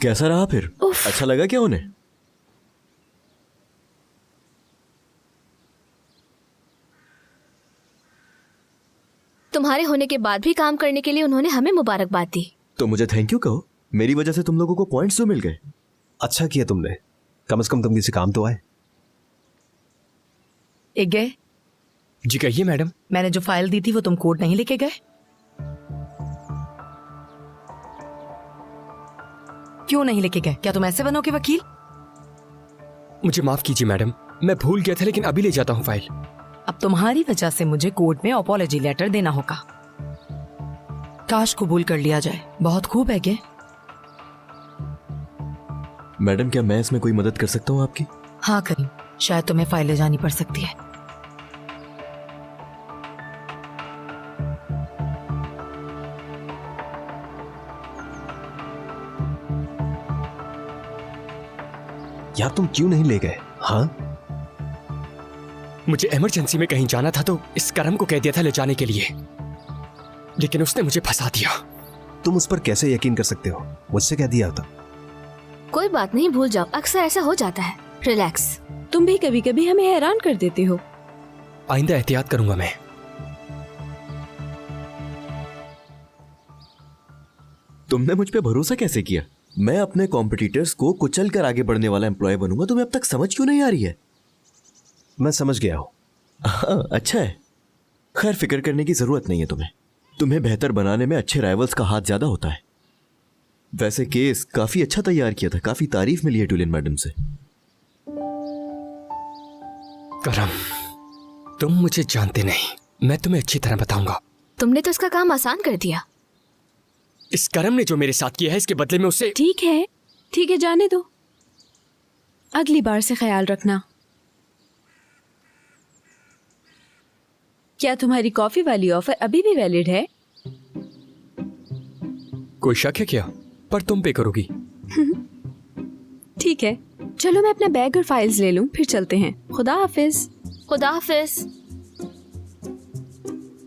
कैसा रहा फिर? अच्छा लगा क्या उन्हें? तुम्हारे होने के बाद भी काम करने के लिए उन्होंने हमें मुबारकबाद दी। तो मुझे थैंक यू कहो, मेरी वजह से तुम लोगों को पॉइंट्स तो मिल गए। अच्छा किया तुमने, कम से कम तुम किसी काम तो आए। एक गए? जी कहिए मैडम। मैंने जो फाइल दी थी वो तुम कोर्ट नहीं लेके गए? क्यों नहीं लेके गए? क्या तुम ऐसे बनोगे वकील? मुझे माफ कीजिए मैडम, मैं भूल गया था, लेकिन अभी ले जाता हूँ फाइल। अब तुम्हारी वजह से मुझे कोर्ट में अपॉलॉजी लेटर देना होगा। काश कबूल कर लिया जाए। बहुत खूब है गे। मैडम क्या मैं इसमें कोई मदद कर सकता हूँ आपकी? हाँ करीम, शायद तुम्हें फाइल ले जानी पड़ सकती है। यार तुम क्यों नहीं ले गए? हाँ, मुझे इमरजेंसी में कहीं जाना था तो इस करम को कह दिया था ले जाने के लिए, लेकिन उसने मुझे फंसा दिया। तुम उस पर कैसे यकीन कर सकते हो? मुझसे कह दिया होता। कोई बात नहीं, भूल जाओ, अक्सर ऐसा हो जाता है। रिलैक्स। तुम भी कभी कभी हमें हैरान कर देते हो। आइंदा एहतियात करूंगा मैं। तुमने मुझ पे भरोसा कैसे किया? मैं अपने कॉम्पिटिटर्स को कुचल कर आगे बढ़ने वाला एम्प्लॉय बनूंगा। तुम्हें अब तक समझ क्यों नहीं आ रही है? मैं समझ गया हूँ। हाँ, अच्छा है। खैर फिक्र करने की जरूरत नहीं है तुम्हें। तुम्हें बेहतर बनाने में अच्छे राइवल्स का हाथ ज्यादा होता है। वैसे केस काफी अच्छा तैयार किया था, काफी तारीफ मिली है ट्यूलिन मैडम से। करम, तुम मुझे जानते नहीं, मैं तुम्हें अच्छी तरह बताऊंगा। तुमने तो इसका काम आसान कर दिया। इस करम ने जो मेरे साथ किया है, इसके बदले में उसे। ठीक है, जाने दो। अगली बार से ख्याल रखना। क्या तुम्हारी कॉफी वाली ऑफर अभी भी वैलिड है? कोई शक है क्या? पर तुम पे करोगी। ठीक है, चलो मैं अपना बैग और फाइल्स ले लूं, फिर चलते हैं। खुदा हाफिज। खुदा हाफिज।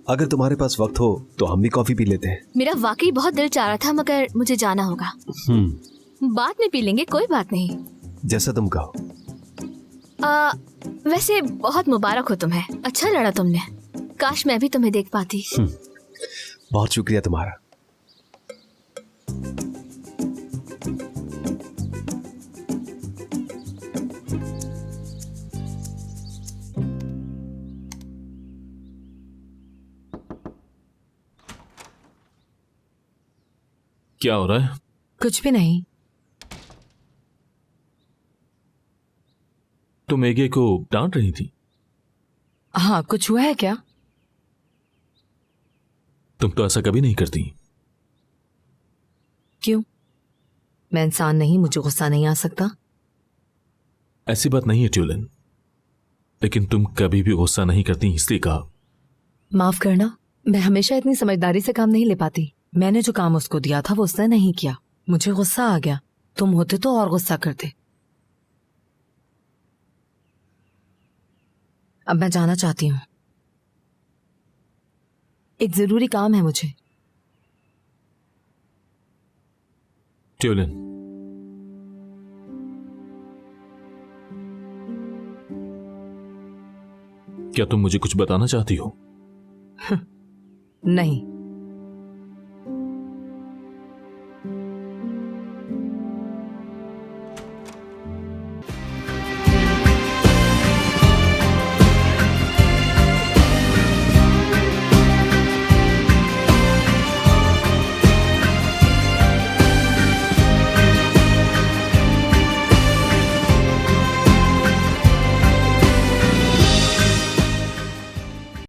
अगर तुम्हारे पास वक्त हो तो हम भी कॉफी पी लेते हैं। मेरा वाकई बहुत दिल चाह रहा था, मगर मुझे जाना होगा। बाद में पी लेंगे, कोई बात नहीं। जैसा तुम कहो। वैसे बहुत मुबारक हो तुम्हें, अच्छा लड़ा तुमने। काश मैं भी तुम्हें देख पाती। बहुत शुक्रिया तुम्हारा। क्या हो रहा है? कुछ भी नहीं। तुम एगे को डांट रही थी। हाँ, कुछ हुआ है क्या? तुम तो ऐसा कभी नहीं करती। क्यों? मैं इंसान नहीं, मुझे गुस्सा नहीं आ सकता? ऐसी बात नहीं है ट्यूलिन, लेकिन तुम कभी भी गुस्सा नहीं करती, इसलिए कहा। माफ करना, मैं हमेशा इतनी समझदारी से काम नहीं ले पाती। मैंने जो काम उसको दिया था वो उसने नहीं किया, मुझे गुस्सा आ गया। तुम होते तो और गुस्सा करते। अब मैं जाना चाहती हूँ, एक जरूरी काम है मुझे। ट्यूलिन, क्या तुम मुझे कुछ बताना चाहती हो? नहीं,